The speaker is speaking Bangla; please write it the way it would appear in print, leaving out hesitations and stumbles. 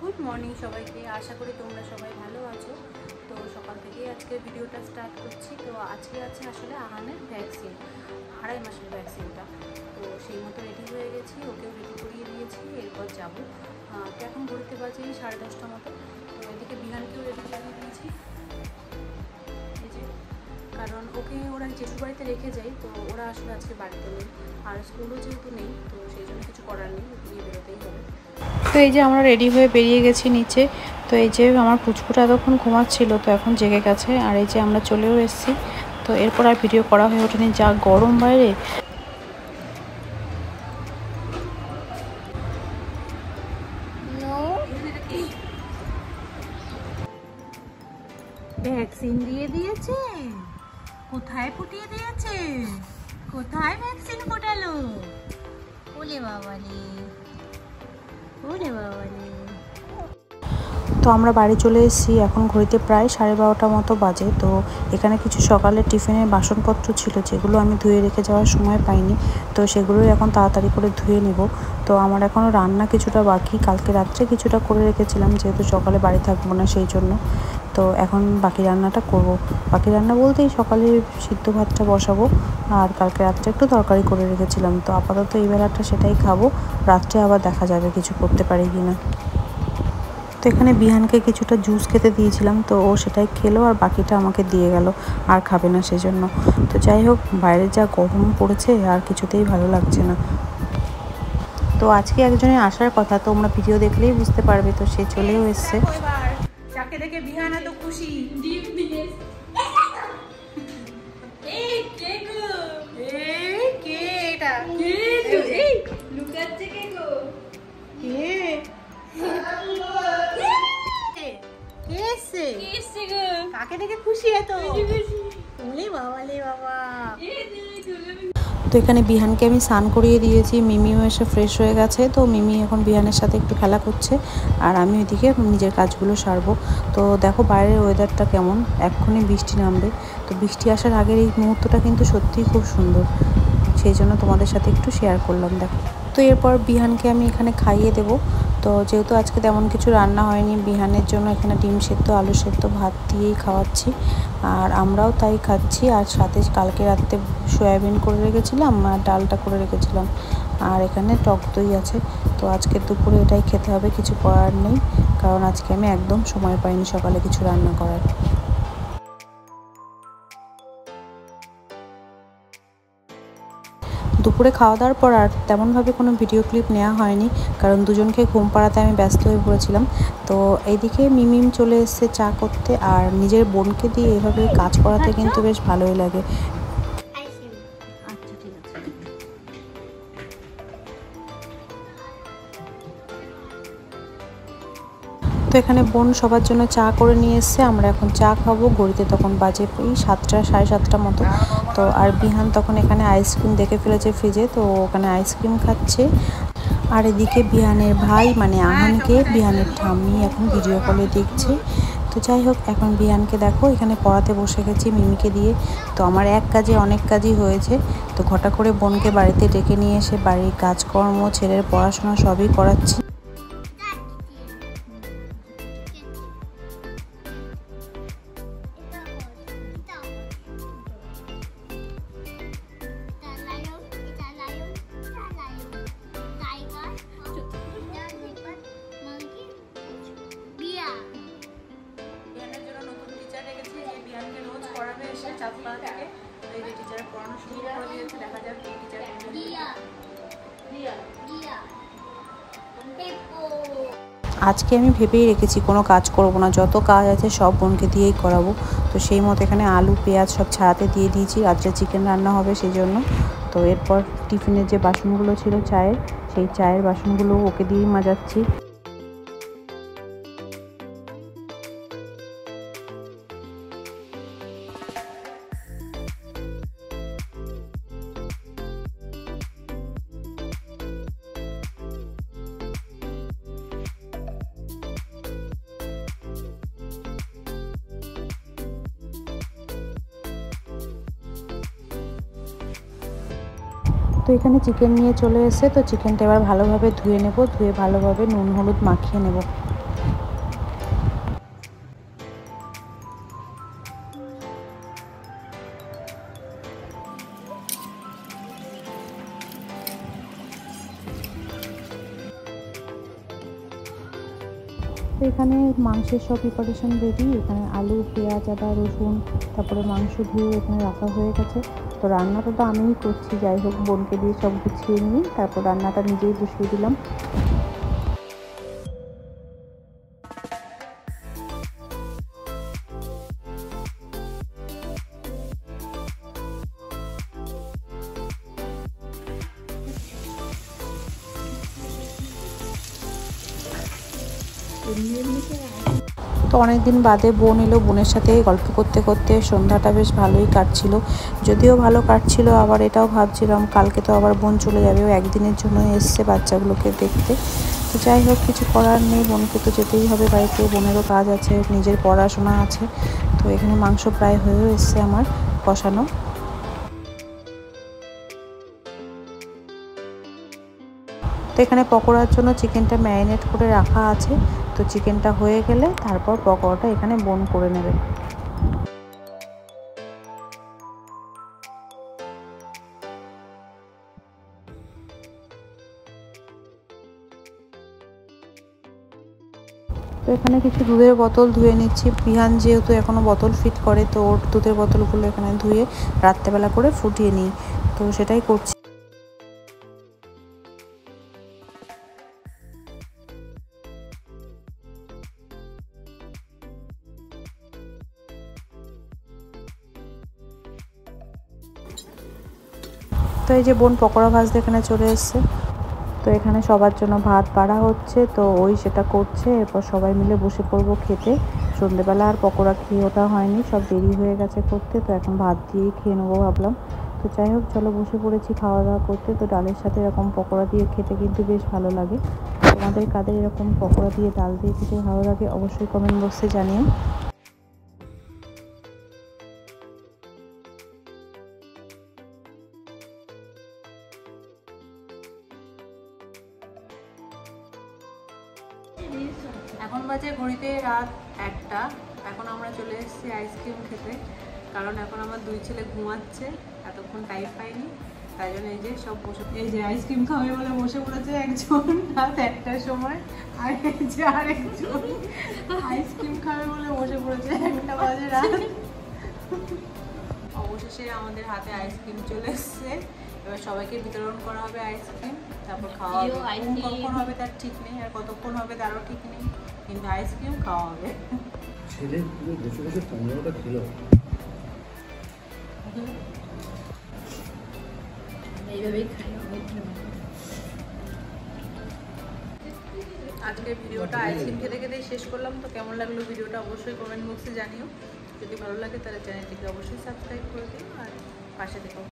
গুড মর্নিং সবাইকে, আশা করি তোমরা সবাই ভালো আছো। তো সকাল থেকেই আজকে ভিডিওটা স্টার্ট করছি। তো আজকে আছে আসলে আহানের ভ্যাকসিন, 2.5 মাসের ভ্যাকসিনটা। তো সেই মতো রেডি হয়ে গেছি, ওকেও রেডি করিয়ে দিয়েছি, এরপর যাবো। তো এখন ঘুরতে বাজে 10:30 মতো। তো এদিকে বিহানকেও রেডি করিয়ে দিয়েছি, এই যে, কারণ ওকে ওরা জেঠুর বাড়িতে রেখে যায়। তো ওরা আসলে আজকে বাড়িতে নেই, আর স্কুলও যেহেতু নেই, তো সেই জন্য কিছু করার নেই, দিয়ে বেরোতেই হবে। তো এই যে আমরা রেডি হয়ে বেরিয়ে গেছি নিচে। তো এই যে আমার পুচকুটা এতক্ষণ ঘুমাচ্ছিল, তো এখন জেগে গেছে। আর এই যে আমরা চলেও এসেছি। তো এরপর আর ভিডিও করা হয়ে ওঠেনি, যা গরম বাইরে। ভ্যাকসিন দিয়ে দিয়েছে, কোথায় ফুটিয়ে দিয়েছে, কোথায় ভ্যাকসিন ফোটালো? ওলে বাবালে, ওলে বাবালে। তো আমরা বাড়ি চলে এসেছি, এখন ঘড়িতে প্রায় 12:30 মতো বাজে। তো এখানে কিছু সকালের টিফিনের বাসনপত্র ছিল, যেগুলো আমি ধুয়ে রেখে যাওয়ার সময় পাইনি। তো সেগুলোই এখন তাড়াতাড়ি করে ধুয়ে নিব। তো আমার এখনও রান্না কিছুটা বাকি, কালকে রাত্রে কিছুটা করে রেখেছিলাম, যেহেতু সকালে বাড়ি থাকবো না সেই জন্য। তো এখন বাকি রান্নাটা করব। বাকি রান্না বলতেই সকালে সিদ্ধ ভাতটা বসাবো, আর কালকে রাত্রে একটু তরকারি করে রেখেছিলাম। তো আপাতত এই বেলাটা সেটাই খাবো, রাত্রে আবার দেখা যাবে কিছু করতে পারি কি না। তো এখানে বিহানকে কিছুটা জুস খেতে দিয়েছিলাম, তো ও সেটাই খেলো, আর বাকিটা আমাকে দিয়ে গেল, আর খাবে না সেই জন্য। তো যাই হোক, বাইরে যা গরম পড়েছে আর কিছুতেই ভালো লাগছে না। তো আজকে একজনের আসার কথা, তোমরা ভিডিও দেখলেই বুঝতে পারবে। তো সে চলেও এসছে। যাকে দেখে বিহান এত খুশি। কাকে দেখে খুশি এত? তো এখানে বিহানকে আমি স্নান করিয়ে দিয়েছি, মিমিও এসে ফ্রেশ হয়ে গেছে। তো মিমি এখন বিহানের সাথে একটু খেলা করছে, আর আমি ওইদিকে নিজের কাজগুলো সারবো। তো দেখো বাইরের ওয়েদারটা কেমন, এক্ষুনি বৃষ্টি নামবে। তো বৃষ্টি আসার আগের এই মুহূর্তটা কিন্তু সত্যিই খুব সুন্দর, সেই জন্য তোমাদের সাথে একটু শেয়ার করলাম। দেখো, তো এরপর বিহানকে আমি এখানে খাইয়ে দেবো। তো যেহেতু আজকে তেমন কিছু রান্না হয়নি, বিহানের জন্য এখানে ডিম সেদ্ধ, আলু সেদ্ধ, ভাত দিয়েই খাওয়াচ্ছি, আর আমরাও তাই খাচ্ছি। আর সাথে কালকে রাত্রে সয়াবিন করে রেখেছিলাম, আর ডালটা করে রেখেছিলাম, আর এখানে টক দই আছে। তো আজকে দুপুরে এটাই খেতে হবে, কিছু করার নেই, কারণ আজকে আমি একদম সময় পাইনি সকালে কিছু রান্না করার। দুপুরে খাওয়া দাওয়ার পর আর তেমনভাবে কোনো ভিডিও ক্লিপ নেওয়া হয়নি, কারণ দুজনকে ঘুম পাড়াতে আমি ব্যস্ত হয়ে পড়েছিলাম। তো এইদিকে মিমিম চলে এসেছে চা করতে, আর নিজের বোনকে দিয়ে এভাবে কাজ করাতে কিন্তু বেশ ভালোই লাগে। আচ্ছা, ঠিক আছে। তো এখানে বোন সবার জন্য চা করে নিয়ে এসছে, আমরা এখন চা খাবো। ঘড়িতে তখন বাজে এই 7টা 7:30 মতো। তো আর বিহান তখন এখানে আইসক্রিম দেখে ফেলেছে ফ্রিজে, তো ওখানে আইসক্রিম খাচ্ছে। আর এদিকে বিহানের ভাই মানে আহানকে বিহানের ঠাম্মি এখন ভিডিও কলে দেখছে। তো যাই হোক, এখন বিহানকে দেখো এখানে পড়াতে বসে গেছি মিমিকে দিয়ে। তো আমার এক কাজে অনেক কাজই হয়েছে। তো ঘটা করে বোনকে বাড়িতে ডেকে নিয়ে এসে বাড়ির কাজকর্ম, ছেলের পড়াশোনা সবই করাচ্ছি। আজকে আমি ভেবেই রেখেছি কোনো কাজ করব না, যত কাজ আছে সব বোনকে দিয়েই করাবো। তো সেই মতো এখানে আলু পেঁয়াজ সব ছাড়াতে দিয়ে দিয়েছি, রাত্রে চিকেন রান্না হবে সেই জন্য। তো এরপর টিফিনের যে বাসনগুলো ছিল চায়ের, সেই চায়ের বাসনগুলো ওকে দিয়েই মাজাচ্ছি। তো এখানে চিকেন নিয়ে চলে এসেছে। তো চিকেনটা এবার ভালোভাবে ধুয়ে নেব, ধুয়ে ভালোভাবে নুন হলুদ মাখিয়ে নেব। তো এখানে মাংসের সব প্রিপারেশন রেডি। এখানে আলু, পেঁয়াজ, আদা, রসুন, তারপরে মাংস ধুয়ে এখানে রাখা হয়ে গেছে। তো রান্নাটা তো আমিই করছি, যাই হোক বোনকে দিয়ে সব গুছিয়ে নিই, তারপর রান্নাটা নিজেই বসিয়ে দিলাম। তো অনেক দিন বাদে বোন এলো, বোনের সাথে গল্প করতে করতে সন্ধ্যাটা বেশ ভালোই কাটছিল। যদিও ভালো কাটছিল, আবার এটাও ভাবছিলাম কালকে তো আবার বোন চলে যাবে, ও একদিনের জন্য এসছে বাচ্চাগুলোকে দেখতে। তো যাই হোক, কিছু করার নেই, বোনকে তো যেতেই হবে বাড়িতে, বোনেরও কাজ আছে, নিজের পড়াশোনা আছে। তো এখানে মাংস প্রায় হয়েও এসছে আমার কষানো। তো এখানে পকোড়ার জন্য চিকেনটা ম্যারিনেট করে রাখা আছে। তো চিকেনটা হয়ে গেলে তারপর পকোড়াটা এখানে বোন করে নেবে। তো এখানে কিছু দুধের বোতল ধুয়ে নিচ্ছি। বিহান যেহেতু এখনও বোতল ফিট করে, তো ওর দুধের বোতলগুলো এখানে ধুয়ে রাত্রেবেলা করে ফুটিয়ে নিই, তো সেটাই করছি। তো এই যে বোন পকোড়া ভাজতে এখানে চলে এসছে। তো এখানে সবার জন্য ভাত বাড়া হচ্ছে, তো ওই সেটা করছে, এরপর সবাই মিলে বসে পড়বো খেতে। সন্ধ্যেবেলা আর পকোড়া খেয়ে ওঠা হয়নি, সব দেরি হয়ে গেছে করতে, তো এখন ভাত দিয়েই খেয়ে নেবো ভাবলাম। তো যাই হোক, চলো বসে পড়েছি খাওয়া দাওয়া করতে। তো ডালের সাথে এরকম পকোড়া দিয়ে খেতে কিন্তু বেশ ভালো লাগে। তোমাদের কাদের এরকম পকোড়া দিয়ে ডাল দিয়ে খেতে ভালো লাগে অবশ্যই কমেন্ট বক্সে জানিও। এখন বাজে ঘড়িতে রাত 1টা। এখন আমরা চলে এসেছি আইসক্রিম খেতে, কারণ এখন আমার দুই ছেলে ঘুমাচ্ছে, এতক্ষণ টাইম পাইনি, তাই জন্য এই যে সব বসে, এই যে আইসক্রিম খাবে বলে বসে পড়েছে একজন রাত 1টার সময়, আর এই যে আরেকজন আইসক্রিম খাবে বলে বসে পড়েছে 1টা বাজে রাত। অবশেষে আমাদের হাতে আইসক্রিম চলে এসছে, এবার সবাইকে বিতরণ করা হবে আইসক্রিম, তারপর খাওয়া হবে। কখন হবে তার ঠিক নেই, আর কতক্ষণ হবে তারও ঠিক নেই, কিন্তু আইসক্রিম খাওয়া হবে। ছেলে পুরো বসে বসে 15টা ছিল। এইভাবেই খাই। আজকের ভিডিওটা আইসক্রিম খেতে খেতেই শেষ করলাম। তো কেমন লাগলো ভিডিওটা অবশ্যই কমেন্ট বক্সে জানিও। যদি ভালো লাগে তাহলে চ্যানেলটিকে অবশ্যই সাবস্ক্রাইব করে দিও আর পাশে থেকো।